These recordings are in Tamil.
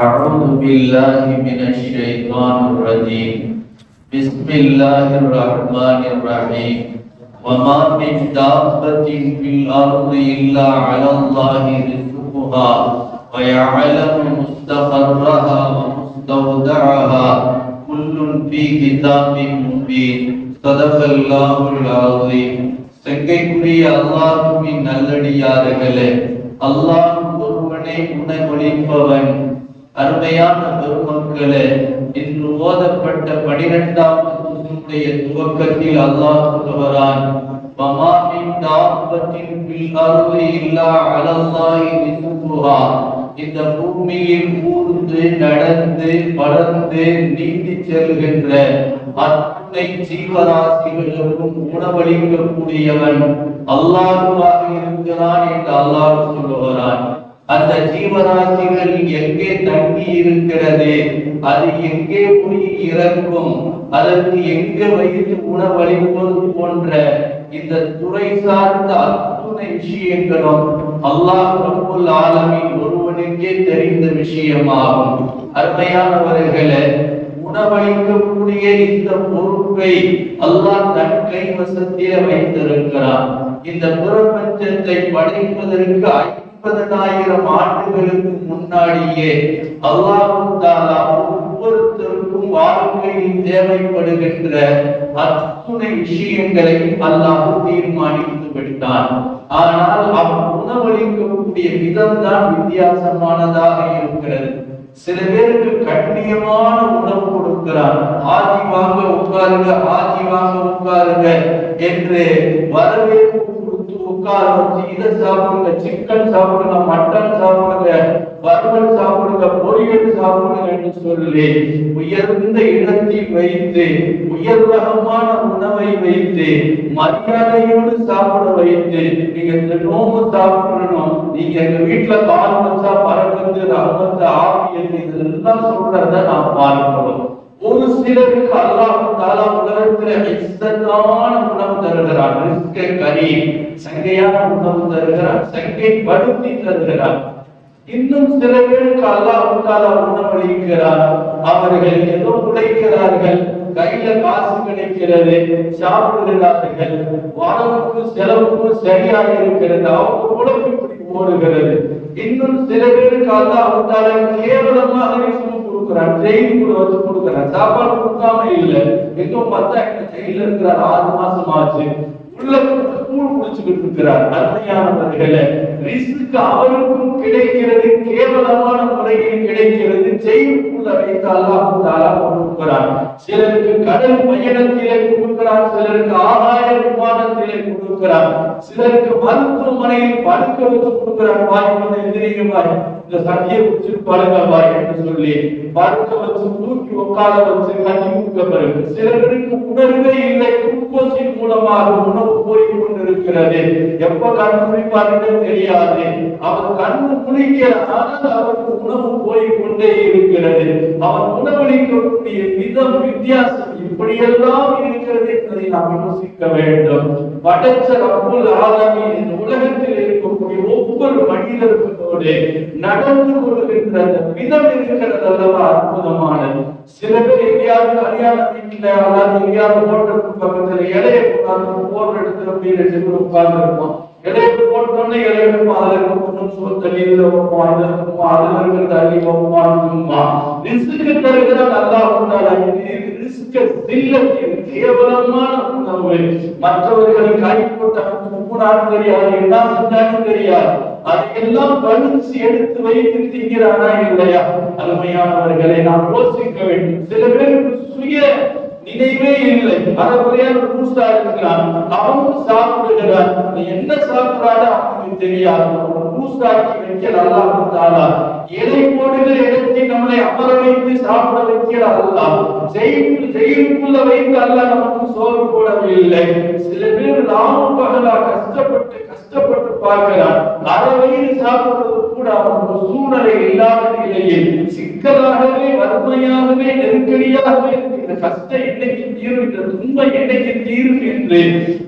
أعوذ بالله من الشيطان الرجيم بسم الله الرحمن الرحيم وما من دابة في الأرض إلا على الله رزقها ويعلم مستقرها ومستودعها كل في كتاب مبين صدق الله العظيم. சங்கைக்குரிய அல்லாஹ்வின் நல்லடியார்களே, அல்லாஹ் ஒருவனே உணவளிப்பவன். அருமையான பெருமக்களே, இன்று ஓதப்பட்ட 12வது துவக்கத்தில் அல்லாஹ் சொல்கிறான், வமா மின் தாபத்தின் ஃபில் அர்தி இல்லா அலல்லாஹி ரிஸ்குஹா. இந்த பூமியில் ஊர்ந்து நடந்து பறந்து நீந்தி செல்கின்ற அத்துணை ஜீவராசிகளுக்கும் உணவளிக்கக்கூடியவன் அல்லாஹ்வாக இருக்கிறான் என்று அல்லாஹ் சொல்லுகிறான். அந்த ஜீவராசிகள் எங்கே தங்கி இருக்கிறது, அது எங்கே போய் இறங்கும், அதற்கு எங்கே வைத்து உணவளிப்பது போன்ற இந்த துறை சார்ந்த அத்துணை விஷயங்களும் அல்லாஹ் ரப்புல் ஆலமீன் ஒருவனுக்கே தெரிந்த விஷயமாகும். அருமையானவர்களே, உணவளிக்கக்கூடிய இந்த பொறுப்பை அல்லாஹ் தன் கைவசத்தில் வைத்திருக்கிறான். இந்த பிரபஞ்சத்தை படைப்பதற்கு 50,000 ஆண்டுகளுக்கு முன்னாடியே அல்லாஹ் தஆலா ஒவ்வொருத்தருக்கும் வாழ்க்கையில் தேவைப்படுகின்ற அத்துணை விஷயங்களை அல்லாஹ் தீர்மானித்து விட்டான். ஆனால் அவன் உணவளிக்கக்கூடிய விதம் தான் வித்தியாசமானதாக இருக்கிறது. சில பேருக்கு கண்ணியமான உணவு கொடுக்கிறான். ஆஜி வாங்க உட்காருங்க, ஆஜி வாங்க உட்காருங்க என்று வரவேற்பு கொடுத்து உட்கார வச்சு, இதை சாப்பிடுங்க, சிக்கன் சாப்பிடுங்க, மட்டன் சாப்பிடுங்க, வறுவல் சாப்பிடுங்க, பொரியல் சாப்பிடுங்க என்று சொல்லி உயர்ந்த இடத்தில் வைத்து உயர் ரகமான உணவை வைத்து மரியாதையோடு சாப்பிட வைத்து, நீங்க இந்த நோம்பு சாப்பிடணும், நீங்க எங்க வீட்டுல கால் வச்சா பறக்குது ரஹமத்து ஆவியது, இதெல்லாம் சொல்றத நாம் பார்க்கிறோம். ஒரு சிலருக்கு அல்லாஹ் தஆலா உலகத்துல இஸ்ஸத்தான உணவு தருகிறான், ரிஸ்கே கரீம், சங்கையான உணவு தருகிறான், சங்கை படுத்தி தருகிறான். இன்னும் சில பேருக்கு அல்லாஹ் தஆலா உணவளிக்கிறான். அவர்கள் ஏதோ உழைக்கிறார்கள், கையில காசு கிடைக்கிறது, சாப்பிடுகிறார்கள், வாழ்வுக்கு செலவுக்கு சரியாக இருக்கிறது, அவங்க உழைப்பு இப்படி ஓடுகிறது. இன்னும் சில பேருக்கு அல்லாஹ் தஆலா கேவலமாக கொடுக்கிறான், ஜெயில் கூட வச்சு கொடுக்கிறான், சாப்பாடு கொடுக்காம இல்ல. எங்கும் பார்த்தா எங்க ஜெயில இருக்கிறார், 6 மாசம் ஆச்சு, உள்ள கூழ் குடிச்சுக்கிட்டு இருக்கிறார். அருமையானவர்களே, ரிஸ்க் அவருக்கும் கிடைக்கிறது, கேவலமான முறையில் கிடைக்கிறது, ஜெயிலுக்குள்ள வைத்து அல்லாஹ் தஆலா கொடுக்கிறான். சிலருக்கு கடல் பயணத்திலே கொடுக்கிறான், சிலருக்கு ஆகாய விமானத்திலே கொடுக்கிறான், சிலருக்கு மருத்துவமனையில் படுக்க வச்சு கொடுக்கிறான். வாய் வந்து எதிரிங்க இந்த சட்டியை குடிச்சிட்டு படுங்க வாய் என்று சொல்லி படுக்க வச்சு தூக்கி உட்கார வச்சு கட்டி கொடுக்கப்படுது. சிலருக்கு உணர்வே இல்லை, குளுக்கோஸின் மூலமாக உணவு போய் கொண்டிருக்கிறது. எப்ப கண் குளிப்பாருன்னு தெரியாது, அவர் கண்ணு குளிக்கிறார், அவருக்கு உணவு போய் கொண்டே இருக்கிறது. அவர் உணவளிக்கக்கூடிய விதம் வித்தியாசம் இப்படியெல்லாம் இருக்கிறது என்பதை நாம் யோசிக்க வேண்டும். படைச்ச ரப்புல் ஆலமீன் இந்த உலகத்தில் இருக்கக்கூடிய ஒவ்வொரு மனிதர்களோடு நடந்து கொள்கின்ற விதம் இருக்கிறது அல்லவா, அற்புதமானது. சில பேர் எங்கேயாவது கல்யாண வீட்டுல அதாவது எங்கேயாவது ஹோட்டலுக்கு பக்கத்துல இலைய உட்கார்ந்து போடுற இடத்துல போய் 2 பேர் உட்கார்ந்து இருப்போம். இலைய போட்டோன்னே இலைய வைப்போம், அதுல இருக்கணும் சோறு தண்ணி இதுல வைப்போம், இதுல இருக்கும், அதுல இருக்கிற தண்ணி வைப்போம். ரிஸ்க்கு தருகிறான் அல்லாஹ் தஆலா. கேவலமான உணவு, மற்றவர்களுக்கு கை போட்டு உப்புனாலும் தெரியாது, என்ன செஞ்சாலும் தெரியாது, அதையெல்லாம் பழுச்சு எடுத்து வைத்து திங்கிறானா இல்லையா? அருமையானவர்களை நாம் யோசிக்க வேண்டும். சில பேருக்கு சுய நினைவே இல்லை, அரைக்குறையான பூசா இருக்கிறான், அவனும் சாப்பிடுகிறான், என்ன சாப்பிடாத அவனுக்கு தெரியாது. பூசாக்கி வைக்கிற அல்லாஹ் தஆலா எதை போடுகிற இடத்தில் நம்மளை அமர வைத்து சாப்பிட வைக்கிற அல்லாஹ் ஜெயிலுக்குள்ள வைத்து அல்லாஹ் நமக்கு சோறு போடவில்லை. சில பேர் நாமும் பகலா கஷ்டப்பட்டு பார்க்கிறான், அரை வயிறு சாப்பிடுறது கூட அவனுக்கு சூழ்நிலை இல்லாத நிலையில் சிக்கலாகவே வறுமையாகவே நெருக்கடியாகவே இந்த கஷ்டம் என்னைக்கு தீரும், இந்த துன்பம் என்னைக்கு தீரும் என்று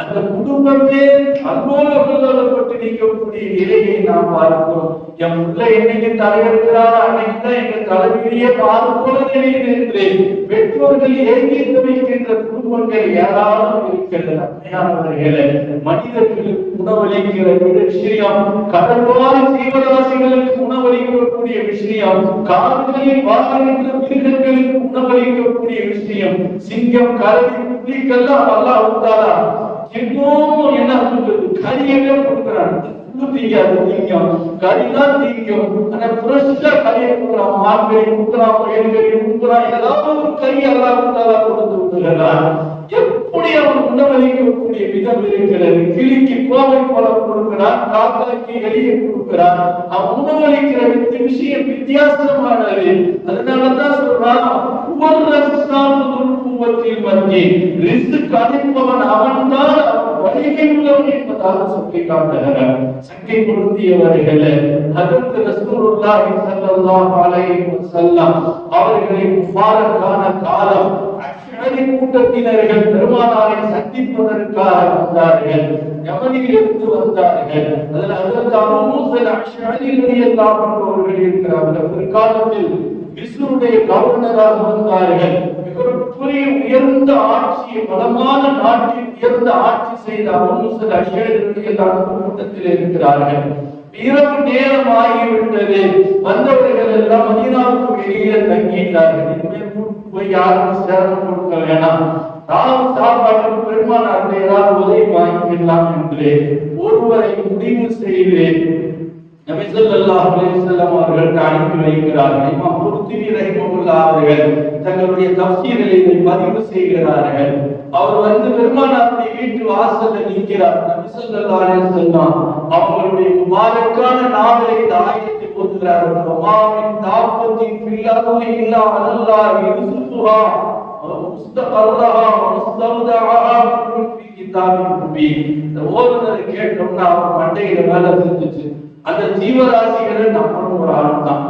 அந்த குடும்பமே அல்லோலப்பட்டு நிற்கக்கூடிய நிலையை நாம் பார்க்கிறோம். என் பிள்ளை என்னைக்கு தலைவெடுக்கிறாரோ அன்னைக்குதான் எங்க தலைவியிலேயே பாது போல தெரியுது என்று பெற்றோர்கள் ஏங்கி தவிக்கின்ற குடும்பங்கள் ஏராளம் இருக்கிறது. அன்னையானவர்களே, மனிதர்களுக்கு உணவளிக்கிற விஷயம், கடல்வாழ் ஜீவராசிகளுக்கு உணவளிக்கக்கூடிய விஷயம், காடுகளில் வாழ்கின்ற மிருகங்களுக்கு உணவளிக்கக்கூடிய விஷயம், சிங்கம், கரடி, புலிக்கெல்லாம் அல்லாஹ் உண்டாரா இன்னும் என்ன சொல்றது, கரியவே கொடுக்கிறான். தீங்காது தீங்கும், கரிதான் தீங்கும். ஆனா புரட்சியா கரியை கொடுக்குறான், மான்கறி கொடுக்குறான், முயல்கறி கொடுக்குறான், ஏதாவது ஒரு கறி எல்லாம் உண்டாரா கொடுத்து விடுகிறான். எப்படி அவன் உணவளிக்கக்கூடிய விதம் இருக்கிறது. கிளிக்கு கோவை பழம் கொடுக்கிறான், காக்காய்க்கு எலியை கொடுக்கிறான். அவன் உணவளிக்கிற விஷயம் வித்தியாசமானது. அதனாலதான் சொல்றான், அவன் தான் வலிமை உள்ளவன் என்பதாக சொல்லி காட்டுகிறார். சங்கை பொருந்தியவர்களே, ஹஜ்ரத் ரசூலுல்லாஹி ஸல்லல்லாஹு அலைஹி வஸல்லம் அவர்களின் முபாரக்கான காலம் அஷ்அரி கூட்டத்தினர்கள் பெருமானாரை சந்திப்பதற்காக வந்தார்கள். யமனில் இருந்து வந்தார்கள். அதில் ஹஜ்ரத் அபூ மூஸா அஷ்அரி ரலியல்லாஹு அன்ஹு அவர்கள் இருக்கிறார்கள். பிற்காலத்தில் மிஸ்ருடைய கவர்னராக வந்தார்கள். மிகப்பெரிய உயர்ந்த ஆட்சி, பலமான நாட்டில் உயர்ந்த ஆட்சி செய்த அபூ மூஸா அஷ்அரி ரலியல்லாஹு அன்ஹு கூட்டத்தில் இருக்கிறார்கள். இரவு நேரம் ஆகிவிட்டது. வந்தவர்கள் எல்லாம் மதீனாவுக்கு வெளியே தங்கிட்டார்கள். இனிமேல் போய் யாரும் சிரமம் கொடுக்க வேணாம், நாம் சாப்பாட்டுக்கு பெருமானார் ஏதாவது உதவி வாங்கிக்கலாம் என்று ஒருவரை முடிவு செய்து நபி ஸல்லல்லாஹு அலைஹி வஸல்லம் அவர்கள் அனுப்பி வைக்கிறார்கள். இமாம் குர்துபி ரஹிமஹுல்லாஹ் அவர்கள் தங்களுடைய தஃசீரில் இதை பதிவு செய்கிறார்கள். அவர் வந்து பெருமானாருடைய வீட்டு வாசல்ல நிற்கிறார். நபி ஸல்லல்லாஹு அலைஹி வஸல்லம் அவங்களுடைய முபாரக்கான நாவலை இந்த ஆயத்தை ஓதுகிறார்கள். வமாமின் தாபத்தின் ஃபில் அர்தி இல்லா அலல்லாஹி ரிஸ்குஹா முஸ்தகர்ரஹா முஸ்தௌதஹா ஃபீ கிதாபின் முபீன். இந்த ஓதுனரை கேட்டோம்னா அவர் மண்டையில வேலை செஞ்சுச்சு. அந்த ஜீவராசிகளை நம்மளும் ஒரு ஆள் தான்.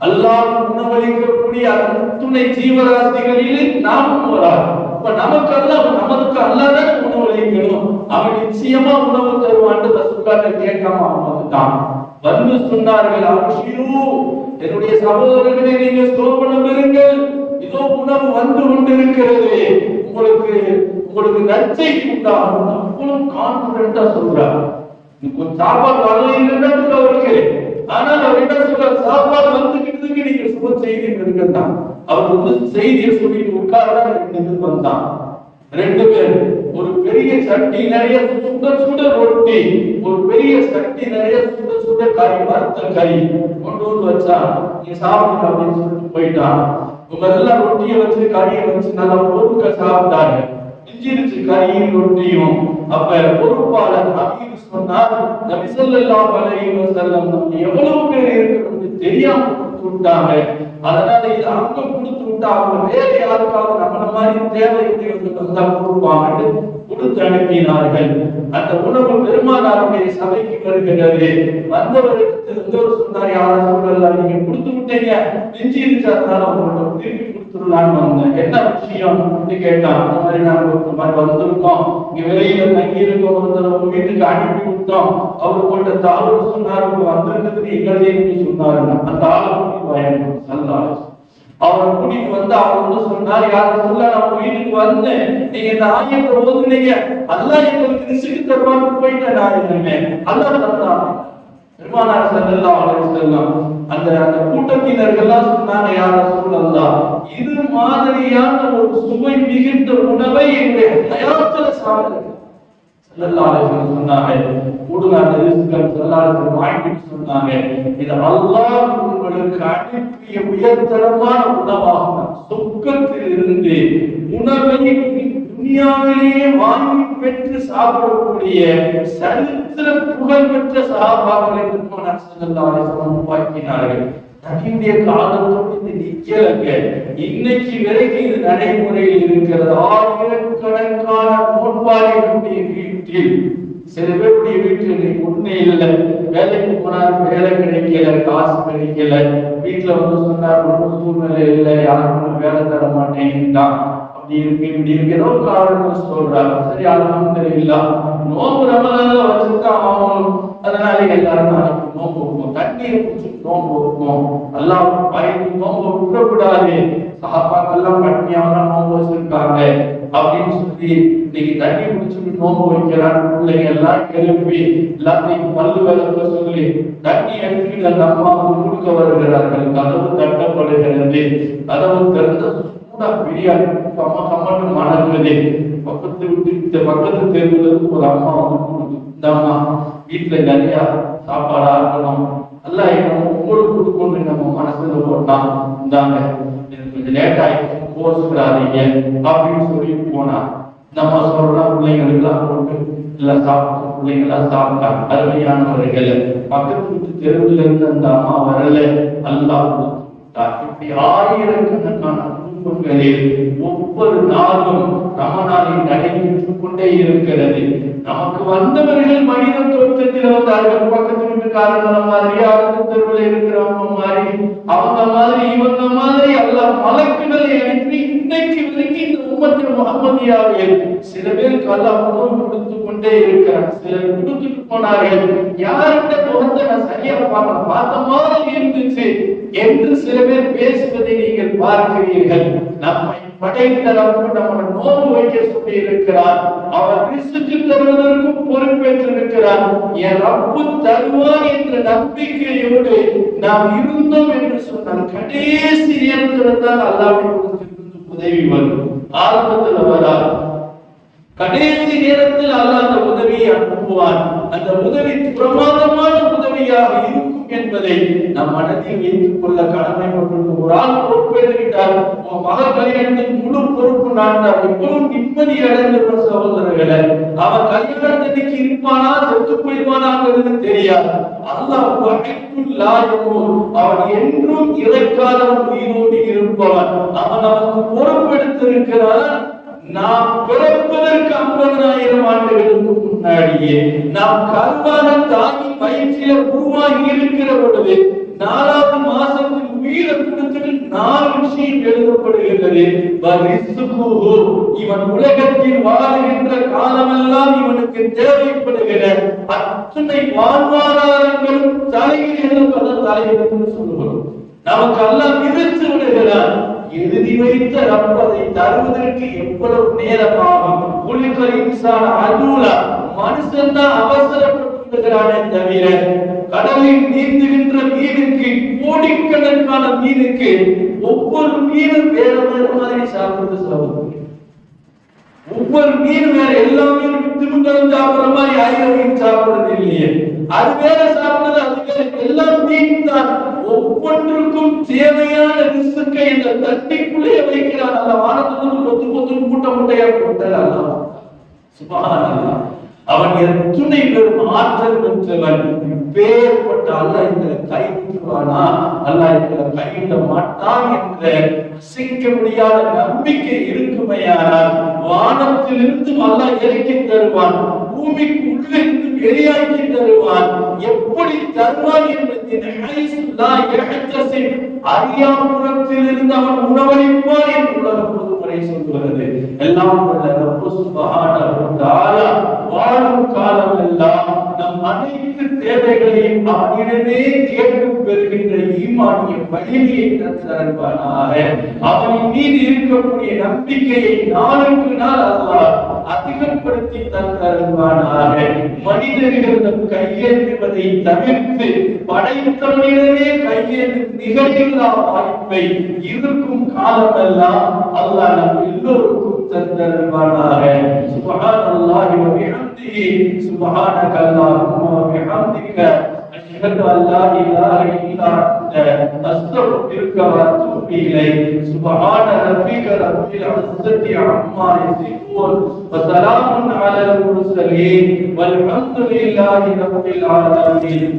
அல்லாஹ் உணவளிக்கக்கூடிய அத்துணை ஜீவராசிகளில் நாமும் ஒரு ஆள். இப்ப நமக்கு அல்லாஹ் தான் உணவளிக்கணும். அவன் நிச்சயமா உணவு தருவான்னு ரசூலுல்லாஹ் கேட்காம அவன் வந்துட்டான். வந்து சொன்னார்கள், அப்ஷிரு, என்னுடைய சகோதரர்களை நீங்க சோபனம் பெறுங்கள், இதோ உணவு வந்து கொண்டிருக்கிறது, உங்களுக்கு நற்செய்தி உண்டாகும். அவ்வளவு கான்பிடண்டா சொல்றார். சாப்பாடு வரலைன்னு அவருக்கு, ஆனால் அவர் என்ன சொல்றார், சாப்பாடு வந்துகிட்டு நீங்க சுப செய்தி இருக்குதான். அவர் வந்து செய்தியை சொல்லிட்டு உட்கார்தான் 2 பேர் வந்தான். 2 பேர் ஒரு பெரிய சட்டி நிறைய சுட சுட ரொட்டி, ஒரு பெரிய சட்டி நிறைய சுட சுட கறி, வறுத்த கறி கொண்டு வந்து வச்சா, நீங்க சாப்பிடுங்க அப்படின்னு சொல்லிட்டு போயிட்டான். இவங்க எல்லாம் ரொட்டியை வச்சு கறியை வச்சு நல்லா பொறுக்க சாப்பிட்டாங்க. மிஞ்சிருச்சு கறியும் ரொட்டியும். அப்ப பொறுப்பாளர் ஹபீப் சொன்னார், நபி ஸல்லல்லாஹு அலைஹி வஸல்லம் எவ்வளவு பேர் இருக்கிறது தெரியாம கொடுத்து விட்டாங்க. அதனால இது அவங்க கொடுத்து விட்டா அவங்க வேற யாருக்காவது நம்மள மாதிரி தேவையுடையவர்கள் வந்தா கொடுப்பாங்க கொடுத்து அனுப்பினார்கள். அந்த உணவு பெருமானாருடைய சபைக்கு வருகிறது. வந்தவருக்கு சொன்னார், யாரும் சொல்லலாம், நீங்க கொடுத்து விட்டீங்க, மிஞ்சி இருந்துச்சு, அதனால உங்களுக்கு திருப்பி கொடுத்துடலான்னு வந்தேன். என்ன விஷயம் கேட்டான். அந்த மாதிரி நாங்க வந்திருக்கோம், இங்க வெளியில தங்கி இருக்கோம், உங்க வீட்டுக்கு அனுப்பி விட்டோம். அவர் உங்கள்ட்ட தாழ்வு சொன்னாரு, வந்திருக்கிறது எங்களே சொன்னாரு. அந்த ஆளுக்கு பயம் சொல்லாரு. அவரை கூட்டிட்டு வந்து அவர் வந்து சொன்னார், யாரும் சொல்ல, நான் வீட்டுக்கு வந்தேன், நீங்க இந்த ஆயத்தை ஓதுனீங்க, அல்லாஹ் எங்களுக்கு ரிஸ்க் தருவான்னு போயிட்டேன். நான் என்னமே அல்லாஹ் தந்தான். பெருமானார் ஸல்லல்லாஹு அலைஹி வஸல்லம் அந்த கூட்டத்தினர்கள்லாம் சொன்னாங்க, யா ரசூலல்லாஹ், இது மாதிரியான ஒரு சுவை மிகுந்த உணவை என்னுடைய ஹயாத்துல சாப்பிடுங்க. ஸல்லல்லாஹு அலைஹி வஸல்லம் சொன்னாங்க, கூடுதலான ரிஸ்கள் ஸல்லல்லாஹு அலைஹி வஸல்லம் வாங்கிட்டு சொன்னாங்க, இது அல்லாஹ் உங்களுக்கு அனுப்பிய உயர்தரமான உணவாகும். சொர்க்கத்தில் இருந்து உணவை துனியாவிலேயே வாங்கி பெற்று சாப்பிடக்கூடிய சரித்திர புகழ் பெற்ற சஹாபாக்களை பெருமானார் ஸல்லல்லாஹு அலைஹி வஸல்லம் உருவாக்கினார்கள். நபியுடைய காலத்தோடு இது நிக்கலங்க. இன்னைக்கு வரைக்கும் இது நடைமுறையில் இருக்கிறது. ஆயிரக்கணக்கான நோன்பாளிகளுடைய வீட்டில், சில பேருடைய வீட்டில் ஒண்ணே இல்லை, வேலைக்கு போனார், வேலை கிடைக்கல, காசு கிடைக்கல, வீட்டுல வந்து சொன்னார் ஒன்றும் சூழ்நிலை இல்லை, யாருக்கும் வேலை தர மாட்டேங்கிறான், அப்படி இருக்கு இப்படி இருக்கு, ஏதோ காரணம் சொல்றாரு. சரி, அல்ஹம்துலில்லாஹ், நோம்பு ரமலான்ல வச்சுதான் ஆகணும், அதனால எல்லாரும் நாளைக்கு நோம்பு வைப்போம், தண்ணீரை குடிச்சு நோம்பு வைப்போம், எல்லாம் பயந்து நோம்பு விடக்கூடாது, சஹாபாக்கெல்லாம் பட்னியாவெல்லாம் நோம்பு வச்சிருக்காங்க அப்படின்னு சொல்லி இன்னைக்கு தண்ணி குடிச்சுட்டு நோம்பு வைக்கிறான்னு பிள்ளைங்க எல்லாம் எழுப்பி எல்லாத்தையும் பல்லு விளக்க சொல்லி தண்ணி எடுத்துக்கிட்டு அந்த அம்மா வந்து கொடுக்க வருகிறார்கள். கதவு தட்டப்படுகிறது. கதவு திறந்த சூடா பிரியாணி அம்மா கம்மட்டு மணங்குது. பக்கத்து தெருவுல இருந்து ஒரு அம்மா வந்து கொடுக்குது, இந்த அம்மா வீட்டுல நிறைய சாப்பாடா இருக்கணும், எல்லாம் என்னமோ உங்களுக்கு கொடுக்கணும்னு நம்ம மனசுல போட்டான், இந்தாங்க கொஞ்சம் லேட் ஆயிடுச்சு கோர்ஸ்கிறாதீங்க அப்படின்னு சொல்லிட்டு போனா நம்ம சொல்றோம். பிள்ளைங்களுக்கு எல்லாம் போட்டு எல்லாம் சாப்பிட்டு பிள்ளைங்க எல்லாம் சாப்பிட்டாங்க. அருமையானவர்கள், பக்கத்து வீட்டு தெருவில் இருந்து அந்த அம்மா வரல, அல்லாஹ் இப்படி ஆயிரக்கணக்கான குடும்பங்களில் ஒவ்வொரு நாளும் ரமணானை நடைபெற்றுக் கொண்டே இருக்கிறது. நமக்கு வந்தவர்கள் மனித தோற்றத்தில் வந்தார்கள். பக்கத்து வீட்டுக்காரங்க மாதிரி, அடுத்த தெருவில் இருக்கிறவங்க மாதிரி, அவங்க மாதிரி, இவங்க மாதிரி எல்லாம் மலக்குகளை அனுப்பி இன்னைக்கு வரைக்கும் இந்த உம்மத்தில் முஹம்மதியாவில் சில பேருக்கு எல்லாம் உணவு கொடுத்து கொண்டே இருக்கிறார். சிலர் கொடுத்துட்டு போனார்கள். யார்கிட்ட முகத்தை நான் சரியா பார்த்த மாதிரி இருந்துச்சு என்று சில பேர் பேசுவதை நீங்கள் பார்க்கிறீர்கள். நம்மை படைத்த ரப்பு நம்மை நோன்பு வைக்க சொல்லி இருக்கிறார். அவர் ரிஸ்க் தருவதற்கும் பொறுப்பேற்றிருக்கிறார். என் ரப்பு தருவான் என்ற நம்பிக்கையோடு நாம் இருந்தோம் என்று சொன்னால் கடைசி நேரத்தில் தான் அல்லாஹ்வின் உதவி வரும். ஆரம்பத்தில் வராது, கடைசி நேரத்தில் அல்லாஹ் அந்த உதவியை அனுப்புவான். அந்த உதவி பிரமாதமான உதவியாக இருக்கும் என்பதை நம் மனதில் வைத்துக் கொள்ள கடமைப்பட்டிருக்கும். ஒரு ஆள் பொறுப்பேற்றுவிட்டார், மகள் கல்யாணத்தின் முழு பொறுப்பு நான் தான். இப்பவும் நிம்மதி அடைந்த சகோதரர்களை, அவன் கல்யாணத்திற்கு இருப்பானா செத்து போய்வானாங்கிறது தெரியாது. அல்லாஹ் அவன் என்றும் இறக்காத உயிரோடு இருப்பவன். அவன் அவனுக்கு பொறுப்பெடுத்திருக்கிறான். நாம் பிறப்பதற்கு 50,000 ஆண்டுகளுக்கு முன்னாடியே நாம் கருவான தாங்கி பயிற்சியில உருவாகி இருக்கிற பொழுது 4வது மாசத்தில் உயிரை கொடுத்துட்டு 4 விஷயம் எழுதப்படுகிறது. இவன் உலகத்தில் வாழுகின்ற காலமெல்லாம் இவனுக்கு தேவைப்படுகிற அத்தனை வாழ்வாதாரங்களும் தலையில் தலையிட்டு சொல்லுகிறோம். நமக்கு எல்லாம் விதித்து விடுகிறான். எழுதி வைத்த ரப்பதை தருவதற்கு எவ்வளவு நேரமாகும். மனுஷன் தான் அவசரப்பட்டுகிறானே தவிர கடலில் நீந்துகின்ற மீனுக்கு, கோடிக்கணக்கான மீனுக்கு ஒவ்வொரு மீனும் வேற மாதிரி சாப்பிடுறது சாப்பிடுது. ஒவ்வொரு மீனும் வேற, எல்லா மீனும் திரும்பவும் சாப்பிடுற மாதிரி 1000 மீன் சாப்பிடுறது இல்லையே. அது வேற சாப்பிடுறது, அது வேற, எல்லாம் மீன் தான். ஒவ்வொன்றுக்கும் தேவையான ரிஸ்கை இந்த தட்டிக்குள்ளே வைக்கிறான். அந்த வானத்திலிருந்து கொத்து கொத்து மூட்டை மூட்டையா போட்டார். சுப்ஹானல்லாஹ். அவன் எத்தனை பெரும் ஆற்றல் பெற்றவன். பேர்பட்ட அல்லாஹ் இந்த கைவிடுவானா, அல்லாஹ் இந்த கைவிட மாட்டான் என்ற அசைக்க முடியாத நம்பிக்கை இருக்குமையானால் வானத்திலிருந்து அல்லாஹ் இறக்கி தருவான், பூமிக்கு உள்ளிருந்து வெளியாக்கி தருவான். எப்படி தருவான் என்பதின் அறியாபுரத்தில் இருந்து அவன் உணவளிப்பான் என்று உலகம் பொதுமுறை சொல்கிறது. எல்லாம் வாழும் காலம் எல்லாம் நம் அனைத்து தேவைகளையும் அவனிடமே கேட்டு பெறுகின்ற ஈமானிய வலிமையை தருவானாக. அவனின் மீது இருக்கக்கூடிய நம்பிக்கையை நாளுக்கு நாள் அல்லாஹ் அதிகப்படுத்தி தருவானாக. மனிதர்கள் கையேந்துவதை தவிர்த்து படைத்தவனிடமே கையேந்து நிகழ்கின்ற வாய்ப்பை இருக்கும் காலமெல்லாம் அல்லாஹ் நம் எல்லோருக்கும் தருவானாக. சுப்ஹானல்லாஹி வ பிஹம்திஹி, சுப்ஹானக அல்லாஹும்ம வ பிஹம்திக, அஷ்ஹது அன் லா இலாஹ இல்லா அன்த, அஸ்தக்ஃபிருக வ அத்தூபு இலைக். சுப்ஹான ரப்பிக ரப்பில் இஸ்ஸத்தி அம்மா யசிஃபூன் வ ஸலாமுன் அலல் முர்ஸலீன் வல்ஹம்துலில்லாஹி ரப்பில் ஆலமீன்.